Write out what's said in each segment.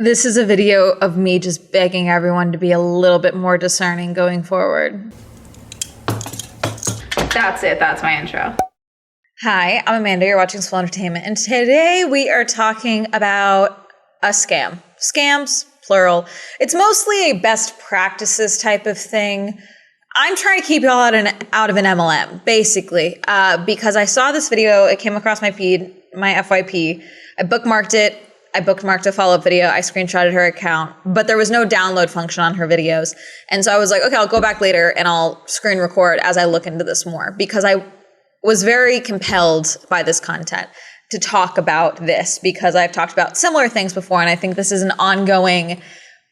This is a video of me just begging everyone to be a little bit more discerning going forward. That's it. That's my intro. Hi, I'm Amanda. You're watching Swell Entertainment, and today we are talking about a scam. Scams, plural. It's mostly a best practices type of thing. I'm trying to keep y'all out of an MLM, basically, because I saw this video. It came across my feed, my FYP. I bookmarked it. I bookmarked a follow-up video. I screenshotted her account, but there was no download function on her videos. And so I was like, okay, I'll go back later and I'll screen record as I look into this more, because I was very compelled by this content to talk about this, because I've talked about similar things before, and I think this is an ongoing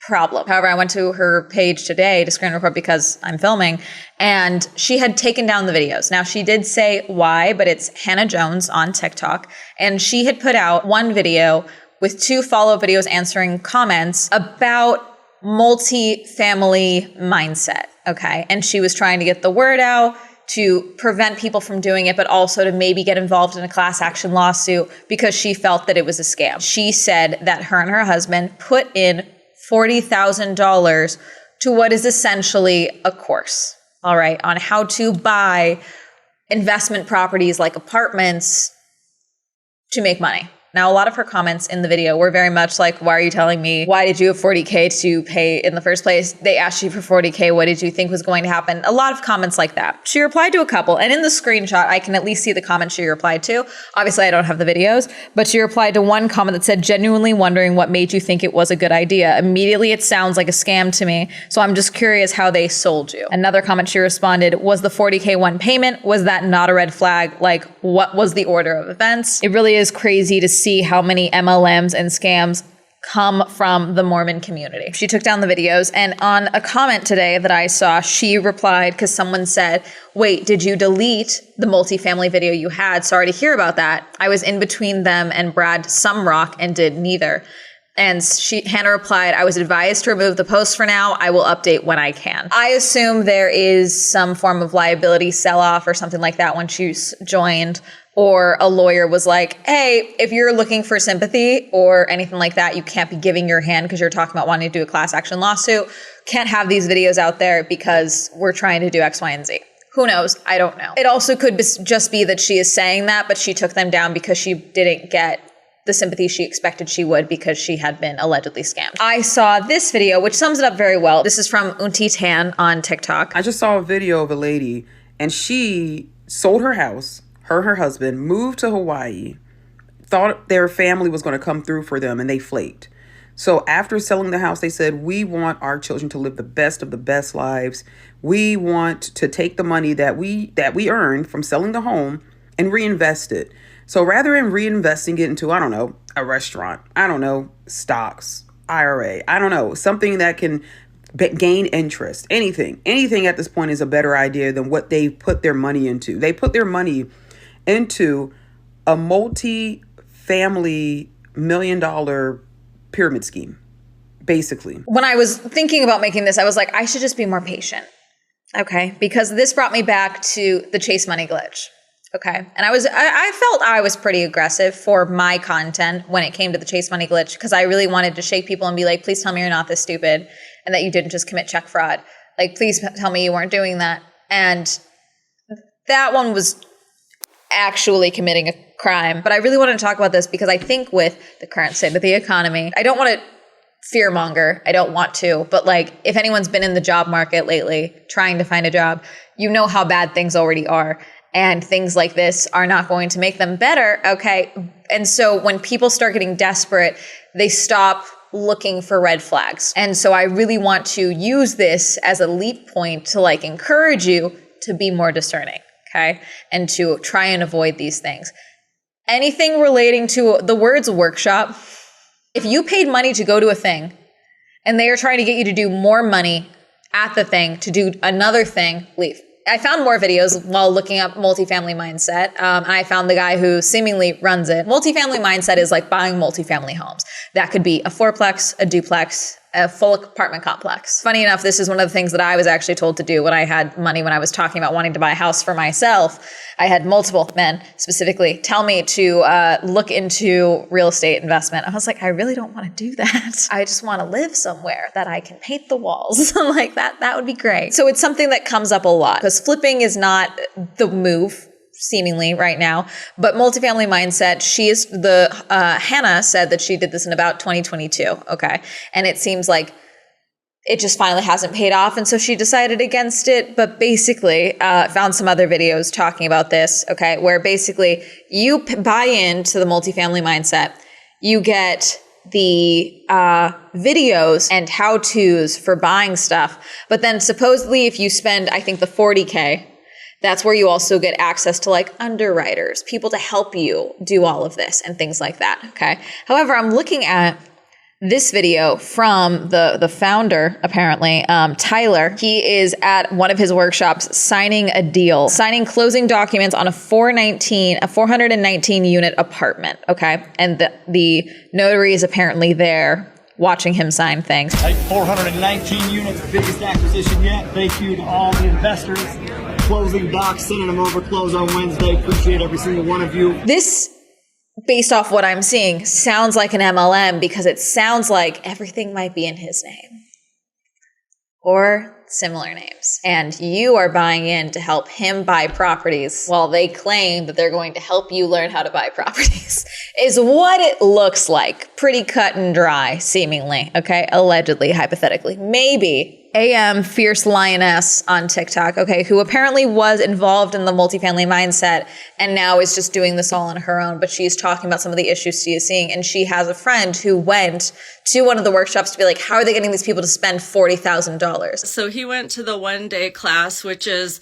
problem. However, I went to her page today to screen record because I'm filming, and she had taken down the videos. Now, she did say why, but it's Hannah Jones on TikTok, and she had put out one video with 2 follow-up videos answering comments about multi-family mindset, okay? And she was trying to get the word out to prevent people from doing it, but also to maybe get involved in a class action lawsuit because she felt that it was a scam. She said that her and her husband put in $40,000 to what is essentially a course, all right, on how to buy investment properties like apartments to make money. Now, a lot of her comments in the video were very much like, why are you telling me? Why did you have $40K to pay in the first place? They asked you for $40K. What did you think was going to happen? A lot of comments like that. She replied to a couple, and in the screenshot, I can at least see the comment she replied to. Obviously, I don't have the videos, but she replied to one comment that said, genuinely wondering what made you think it was a good idea. Immediately, it sounds like a scam to me, so I'm just curious how they sold you. Another comment she responded, was the $40K one payment? Was that not a red flag? Like, what was the order of events? It really is crazy to see how many MLMs and scams come from the Mormon community. She took down the videos, and on a comment today that I saw, she replied because someone said, wait, did you delete the multifamily video you had? Sorry to hear about that. I was in between them and Brad Sumrock and did neither. And Hannah replied, I was advised to remove the post for now. I will update when I can. I assume there is some form of liability sell-off or something like that when she joined, or a lawyer was like, hey, if you're looking for sympathy or anything like that, you can't be giving your hand because you're talking about wanting to do a class action lawsuit. Can't have these videos out there because we're trying to do X, Y, and Z. Who knows? I don't know. It also could just be that she is saying that, but she took them down because she didn't get the sympathy she expected she would because she had been allegedly scammed. I saw this video, which sums it up very well. This is from Unti Tan on TikTok. I just saw a video of a lady, and she sold her house. Her husband moved to Hawaii, thought their family was going to come through for them, and they flaked. So after selling the house, they said, we want our children to live the best of the best lives. We want to take the money that we earned from selling the home and reinvest it. So rather than reinvesting it into, I don't know, a restaurant, I don't know, stocks, IRA, I don't know, something that can gain interest, anything at this point is a better idea than what they put their money into. They put their money into a multi-family $1 million pyramid scheme, basically. When I was thinking about making this, I was like, I should just be more patient, okay? Because this brought me back to the Chase Money glitch, okay? And I felt I was pretty aggressive for my content when it came to the Chase Money glitch, because I really wanted to shake people and be like, please tell me you're not this stupid and that you didn't just commit check fraud. Like, please tell me you weren't doing that. And that one was actually committing a crime. But I really want to talk about this because I think with the current state of the economy, I don't want to fearmonger. I don't want to. But like, if anyone's been in the job market lately, trying to find a job, you know how bad things already are. And things like this are not going to make them better, okay? And so when people start getting desperate, they stop looking for red flags. And so I really want to use this as a leap point to like encourage you to be more discerning. Okay, and to try and avoid these things. Anything relating to the words workshop, if you paid money to go to a thing and they are trying to get you to do more money at the thing to do another thing, leave. I found more videos while looking up multifamily mindset. And I found the guy who seemingly runs it. Multifamily mindset is like buying multifamily homes. That could be a fourplex, a duplex, a full apartment complex. Funny enough, this is one of the things that I was actually told to do when I had money, when I was talking about wanting to buy a house for myself. I had multiple men specifically tell me to look into real estate investment. I was like, I really don't want to do that. I just want to live somewhere that I can paint the walls. Like that would be great. So it's something that comes up a lot because flipping is not the move seemingly right now, but multifamily mindset, Hannah said that she did this in about 2022. Okay. And it seems like it just finally hasn't paid off. And so she decided against it, but basically found some other videos talking about this. Okay. Where basically you buy into the multifamily mindset, you get the videos and how-tos for buying stuff. But then supposedly if you spend, I think the 40K, that's where you also get access to like underwriters, people to help you do all of this and things like that. Okay. However, I'm looking at this video from the founder, apparently, Tyler. He is at one of his workshops signing a deal, signing closing documents on a 419 unit apartment. Okay. And the notary is apparently there watching him sign things. 419 units, biggest acquisition yet. Thank you to all the investors. Closing docs, sending them over, close on Wednesday. Appreciate every single one of you. This, based off what I'm seeing, sounds like an MLM because it sounds like everything might be in his name or similar names. And you are buying in to help him buy properties while they claim that they're going to help you learn how to buy properties is what it looks like. Pretty cut and dry, seemingly. Okay. Allegedly, hypothetically, maybe. AM Fierce Lioness on TikTok, okay, who apparently was involved in the multifamily mindset and now is just doing this all on her own, but she's talking about some of the issues she is seeing. And she has a friend who went to one of the workshops to be like, how are they getting these people to spend $40,000? So he went to the 1-day class, which is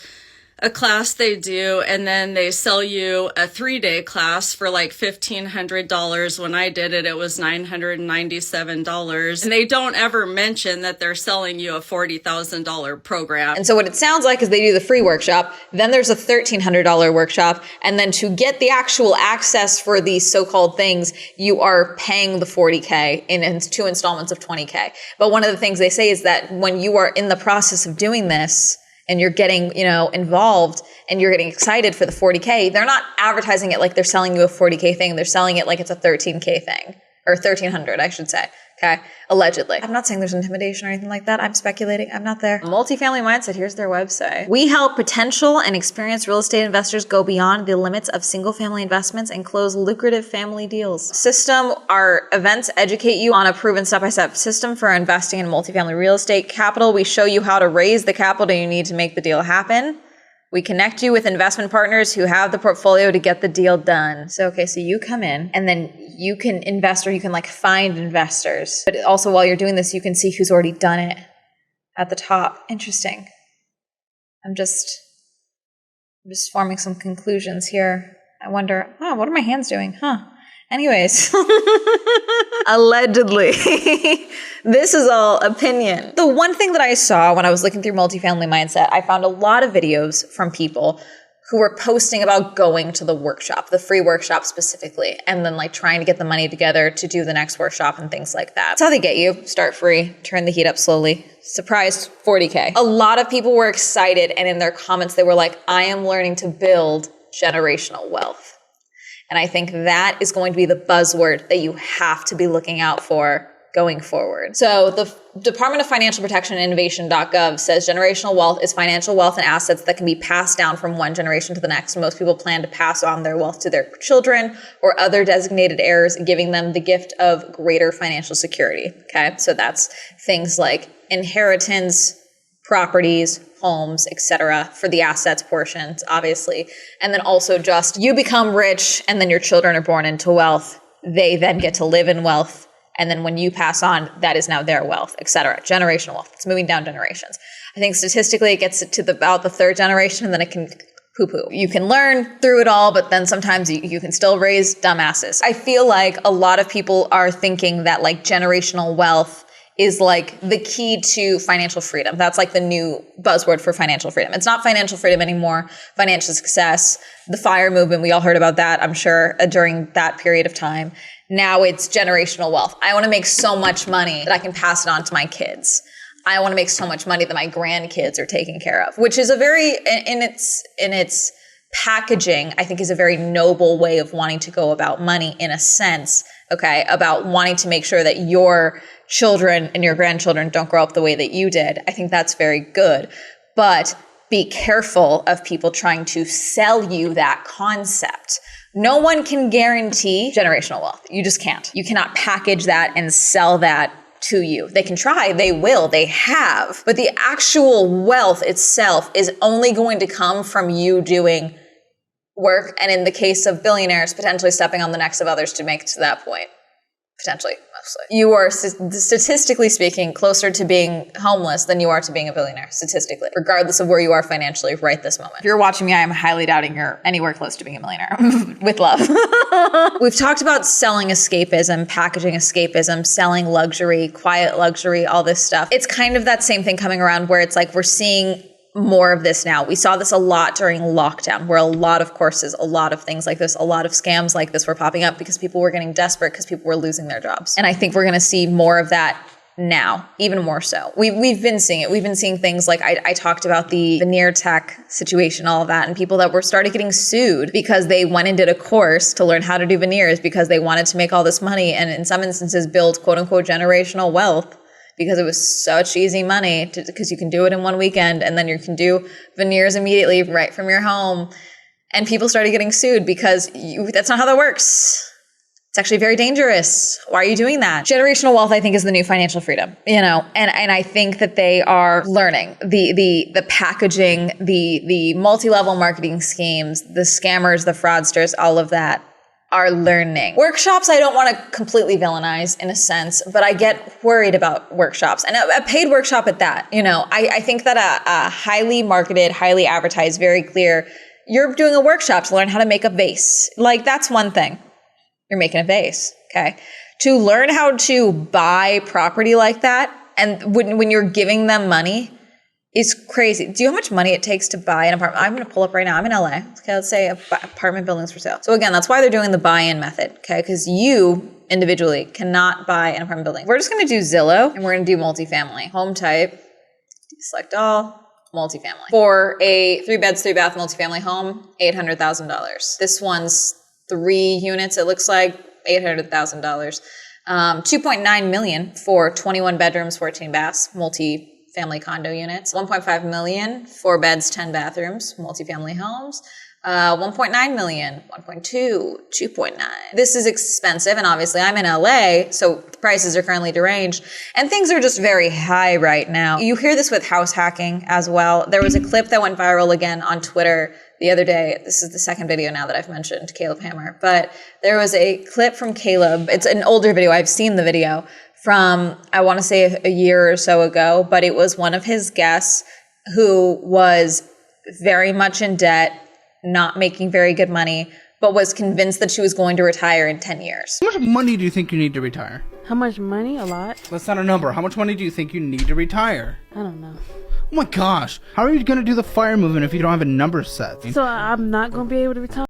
a class they do, and then they sell you a 3-day class for like $1,500. When I did it, it was $997. And they don't ever mention that they're selling you a $40,000 program. And so what it sounds like is they do the free workshop, then there's a $1,300 workshop, and then to get the actual access for these so-called things, you are paying the $40K in 2 installments of $20K. But one of the things they say is that when you are in the process of doing this, and you're getting, involved and you're getting excited for the $40K, they're not advertising it like they're selling you a $40K thing. They're selling it like it's a $13K thing, or $1,300, I should say. Okay. Allegedly. I'm not saying there's intimidation or anything like that. I'm speculating. I'm not there. Multifamily Mindset. Here's their website. We help potential and experienced real estate investors go beyond the limits of single family investments and close lucrative family deals. System, our events educate you on a proven step-by-step system for investing in multifamily real estate capital. We show you how to raise the capital you need to make the deal happen. We connect you with investment partners who have the portfolio to get the deal done. So you come in and then you can invest, or you can find investors. But also while you're doing this, you can see who's already done it at the top. Interesting. I'm just forming some conclusions here. I wonder, what are my hands doing? Anyways, allegedly, this is all opinion. The one thing that I saw when I was looking through multifamily mindset, I found a lot of videos from people who were posting about going to the workshop, the free workshop specifically, and then trying to get the money together to do the next workshop and things like that. That's how they get you. Start free, turn the heat up slowly. Surprise, $40K. A lot of people were excited, and in their comments, they were like, I am learning to build generational wealth. And I think that is going to be the buzzword that you have to be looking out for going forward. So the Department of Financial Protection and Innovation.gov says generational wealth is financial wealth and assets that can be passed down from one generation to the next. Most people plan to pass on their wealth to their children or other designated heirs, giving them the gift of greater financial security. Okay, so that's things like inheritance, properties, homes, etc., for the assets portions, obviously. And then also just you become rich and then your children are born into wealth. They then get to live in wealth. And then when you pass on, that is now their wealth, etc. Generational wealth. It's moving down generations. I think statistically it gets to about the 3rd generation and then it can poo-poo. You can learn through it all, but then sometimes you can still raise dumbasses. I feel like a lot of people are thinking that generational wealth is the key to financial freedom. That's the new buzzword for financial freedom. It's not financial freedom anymore. Financial success, the FIRE movement, we all heard about that, I'm sure, during that period of time. Now it's generational wealth. I want to make so much money that I can pass it on to my kids. I want to make so much money that my grandkids are taken care of, which is a very, in its packaging, I think is a very noble way of wanting to go about money in a sense, okay, about wanting to make sure that your children and your grandchildren don't grow up the way that you did. I think that's very good. But be careful of people trying to sell you that concept. No one can guarantee generational wealth. You just can't. You cannot package that and sell that to you. They can try, they will, they have, but the actual wealth itself is only going to come from you doing work, and in the case of billionaires, potentially stepping on the necks of others to make it to that point. Potentially, mostly. You are, statistically speaking, closer to being homeless than you are to being a billionaire, statistically, regardless of where you are financially right this moment. If you're watching me, I am highly doubting you're anywhere close to being a millionaire. With love. We've talked about selling escapism, packaging escapism, selling luxury, quiet luxury, all this stuff. It's kind of that same thing coming around where it's like we're seeing more of this now. We saw this a lot during lockdown, where a lot of courses, a lot of things like this, a lot of scams like this were popping up because people were getting desperate because people were losing their jobs. And I think we're going to see more of that now, even more so. We've been seeing it. We've been seeing things like I talked about the veneer tech situation, all of that, and people that were started getting sued because they went and did a course to learn how to do veneers because they wanted to make all this money and in some instances build quote unquote generational wealth. Because it was such easy money because you can do it in one weekend and then you can do veneers immediately right from your home. And people started getting sued because that's not how that works. It's actually very dangerous. Why are you doing that? Generational wealth, I think, is the new financial freedom, and I think that they are learning the packaging, the multi-level marketing schemes, the scammers, the fraudsters, all of that are learning. Workshops, I don't want to completely villainize in a sense, but I get worried about workshops and a paid workshop at that. I think that a highly marketed, highly advertised, very clear, you're doing a workshop to learn how to make a vase. Like that's one thing. You're making a vase. Okay. To learn how to buy property like that. And when you're giving them money, it's crazy. Do you know how much money it takes to buy an apartment? I'm going to pull up right now. I'm in LA. Okay, let's say apartment buildings for sale. So again, that's why they're doing the buy-in method, okay? Because you individually cannot buy an apartment building. We're just going to do Zillow and we're going to do multifamily. Home type, select all, multifamily. For a 3 beds, 3 bath multifamily home, $800,000. This one's 3 units, it looks like, $800,000. $2.9 million for 21 bedrooms, 14 baths, multi-family condo units. $1.5 million, 4 beds, 10 bathrooms, multifamily homes. $1.9 million, 1.2, 2.9. This is expensive, and obviously I'm in LA, so the prices are currently deranged, and things are just very high right now. You hear this with house hacking as well. There was a clip that went viral again on Twitter the other day. This is the second video now that I've mentioned Caleb Hammer, but there was a clip from Caleb. It's an older video. I've seen the video from, I want to say a year or so ago, but it was one of his guests who was very much in debt, not making very good money, but was convinced that she was going to retire in 10 years. How much money do you think you need to retire? How much money? A lot? That's not a number. How much money do you think you need to retire? I don't know. Oh my gosh. How are you going to do the fire movement if you don't have a number set? So I'm not going to be able to retire?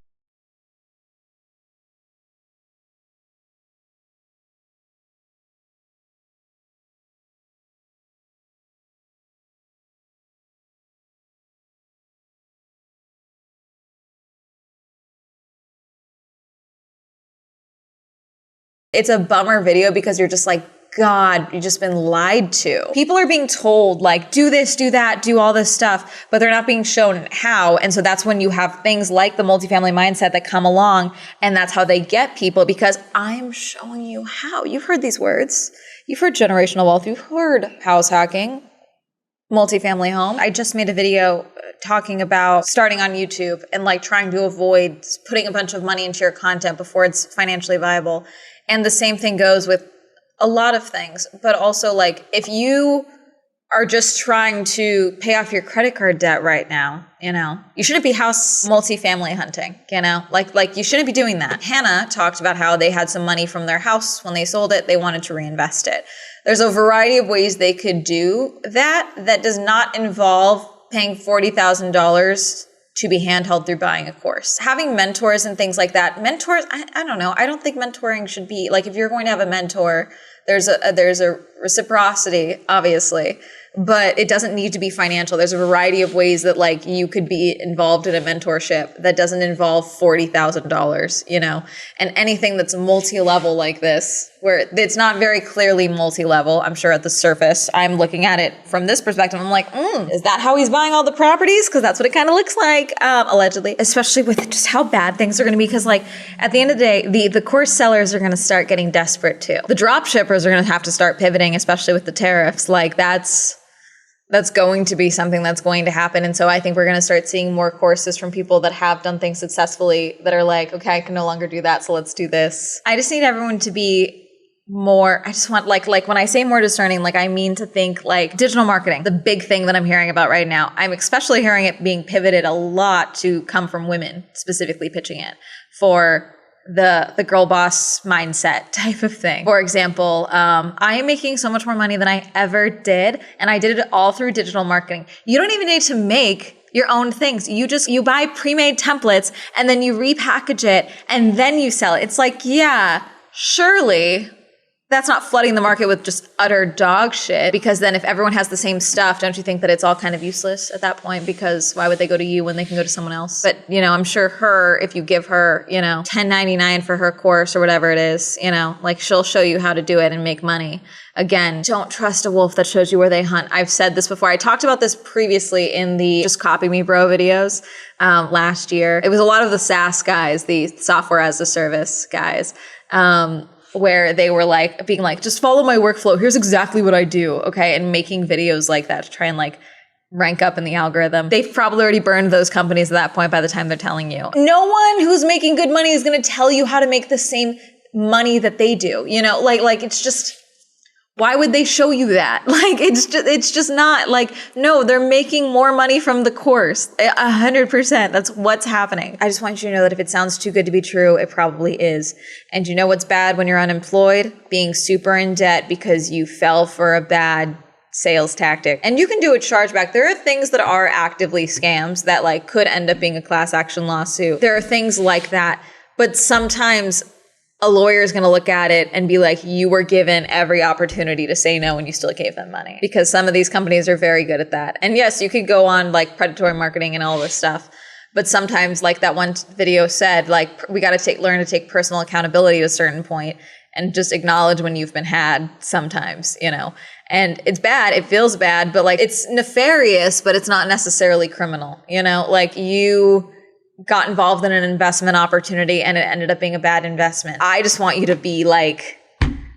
It's a bummer video because you're just like, God, you've just been lied to. People are being told like, do this, do that, do all this stuff, but they're not being shown how. And so that's when you have things like the multifamily mindset that come along, and that's how they get people, because I'm showing you how. You've heard these words. You've heard generational wealth. You've heard house hacking, multifamily home. I just made a video talking about starting on YouTube and like trying to avoid putting a bunch of money into your content before it's financially viable. And the same thing goes with a lot of things, but also like if you are just trying to pay off your credit card debt right now, you shouldn't be house multifamily hunting, like you shouldn't be doing that. Hannah talked about how they had some money from their house when they sold it. They wanted to reinvest it. There's a variety of ways they could do that does not involve paying $40,000 to be handheld through buying a course. Having mentors and things like that. Mentors, I don't know. I don't think mentoring should be like, if you're going to have a mentor, there's a reciprocity, obviously, but it doesn't need to be financial. There's a variety of ways that like you could be involved in a mentorship that doesn't involve $40,000, you know, and anything that's multi-level like this, where it's not very clearly multi-level. I'm sure at the surface, I'm looking at it from this perspective. I'm like, is that how he's buying all the properties? Because that's what it kind of looks like, allegedly, especially with just how bad things are going to be. Because like at the end of the day, the course sellers are going to start getting desperate too. The drop shippers are going to have to start pivoting, especially with the tariffs. Like that's going to be something that's going to happen. And so I think we're going to start seeing more courses from people that have done things successfully that are like, okay, I can no longer do that, so let's do this. I just need everyone to be more, I just want like when I say more discerning, like I mean to think like digital marketing, the big thing that I'm hearing about right now. I'm especially hearing it being pivoted a lot to come from women, specifically pitching it for the girl boss mindset type of thing. For example, I am making so much more money than I ever did, and I did it all through digital marketing. You don't even need to make your own things. You buy pre-made templates and then you repackage it and then you sell it. It's like, yeah, surely that's not flooding the market with just utter dog shit, because then if everyone has the same stuff, don't you think that it's all kind of useless at that point? Because why would they go to you when they can go to someone else? But, you know, I'm sure if you give her, you know, $10.99 for her course or whatever it is, you know, like she'll show you how to do it and make money. Again, don't trust a wolf that shows you where they hunt. I've said this before. I talked about this previously in the Just Copy Me Bro videos last year. It was a lot of the SaaS guys, the software as a service guys, where they were like being like, just follow my workflow. Here's exactly what I do. Okay. And making videos like that to try and like rank up in the algorithm. They've probably already burned those companies at that point by the time they're telling you. No one who's making good money is going to tell you how to make the same money that they do. You know, like it's just, why would they show you that? Like, it's just not like, no, they're making more money from the course. 100%. That's what's happening. I just want you to know that if it sounds too good to be true, it probably is. And you know what's bad when you're unemployed? Being super in debt because you fell for a bad sales tactic. And you can do a chargeback. There are things that are actively scams that like could end up being a class action lawsuit. There are things like that. But sometimes a lawyer is going to look at it and be like, you were given every opportunity to say no and you still gave them money. Because some of these companies are very good at that. And yes, you could go on like predatory marketing and all this stuff. But sometimes, like that one video said, like we got to learn to take personal accountability to a certain point and just acknowledge when you've been had sometimes, you know. And it's bad. It feels bad, but like it's nefarious, but it's not necessarily criminal, you know, like you got involved in an investment opportunity and it ended up being a bad investment. I just want you to be like,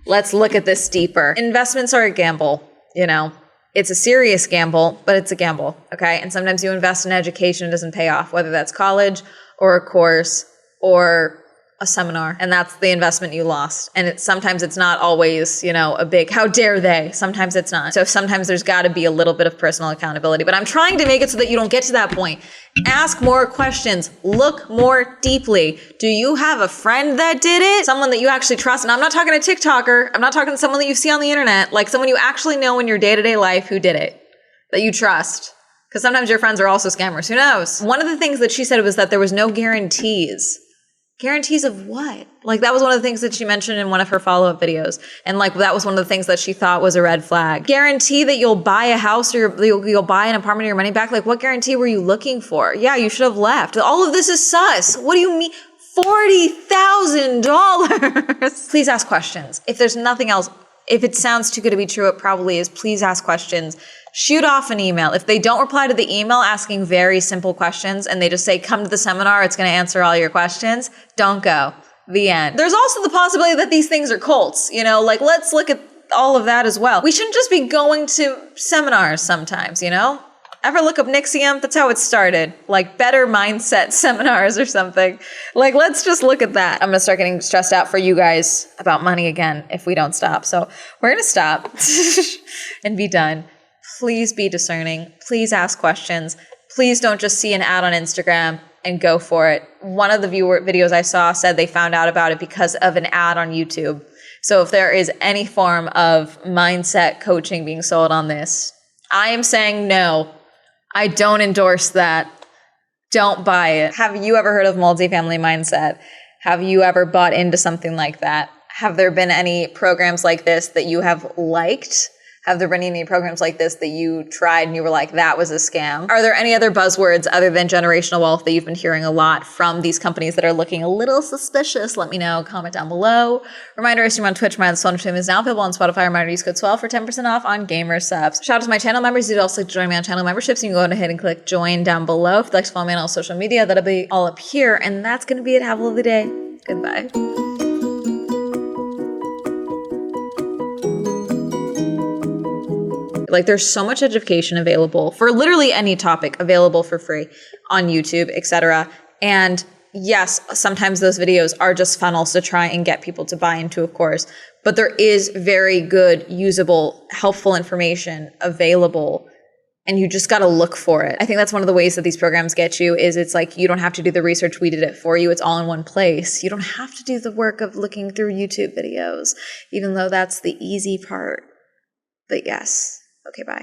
let's look at this deeper. Investments are a gamble, you know. It's a serious gamble, but it's a gamble, okay? And sometimes you invest in education, it doesn't pay off, whether that's college or a course or a seminar, and that's the investment you lost. And sometimes it's not always, you know, a big, how dare they? Sometimes it's not. So sometimes there's got to be a little bit of personal accountability. But I'm trying to make it so that you don't get to that point. Ask more questions. Look more deeply. Do you have a friend that did it? Someone that you actually trust? And I'm not talking to TikToker. I'm not talking to someone that you see on the internet. Like someone you actually know in your day-to-day life who did it, that you trust. Because sometimes your friends are also scammers. Who knows? One of the things that she said was that there was no guarantees. Guarantees of what? Like that was one of the things that she mentioned in one of her follow-up videos. And like that was one of the things that she thought was a red flag. Guarantee that you'll buy a house or you'll buy an apartment or your money back? Like what guarantee were you looking for? Yeah, you should have left. All of this is sus. What do you mean? $40,000. Please ask questions. If there's nothing else, if it sounds too good to be true, it probably is. Please ask questions. Shoot off an email. If they don't reply to the email asking very simple questions and they just say, come to the seminar, it's going to answer all your questions, don't go. The end. There's also the possibility that these things are cults, you know, like let's look at all of that as well. We shouldn't just be going to seminars sometimes, you know? Ever look up Nixium? That's how it started. Like better mindset seminars or something. Like, let's just look at that. I'm going to start getting stressed out for you guys about money again if we don't stop. So we're going to stop and be done. Please be discerning. Please ask questions. Please don't just see an ad on Instagram and go for it. One of the videos I saw said they found out about it because of an ad on YouTube. So if there is any form of mindset coaching being sold on this, I am saying no. I don't endorse that. Don't buy it. Have you ever heard of multifamily mindset? Have you ever bought into something like that? Have there been any programs like this that you have liked? Have there been any programs like this that you tried and you were like, that was a scam? Are there any other buzzwords other than generational wealth that you've been hearing a lot from these companies that are looking a little suspicious? Let me know. Comment down below. Reminder, I stream on Twitch. My Swell Entertainment is now available on Spotify. Reminder, use code SWELL for 10% off on gamer subs. Shout out to my channel members. You'd also join me on channel memberships. You can go ahead and click join down below. If you'd like to follow me on all social media, that'll be all up here. And that's going to be it. Have a lovely day. Goodbye. Like, there's so much education available for literally any topic available for free on YouTube, etc. And yes, sometimes those videos are just funnels to try and get people to buy into, of course, but there is very good, usable, helpful information available, and you just got to look for it. I think that's one of the ways that these programs get you is it's like, you don't have to do the research. We did it for you. It's all in one place. You don't have to do the work of looking through YouTube videos, even though that's the easy part. But yes. Okay, bye.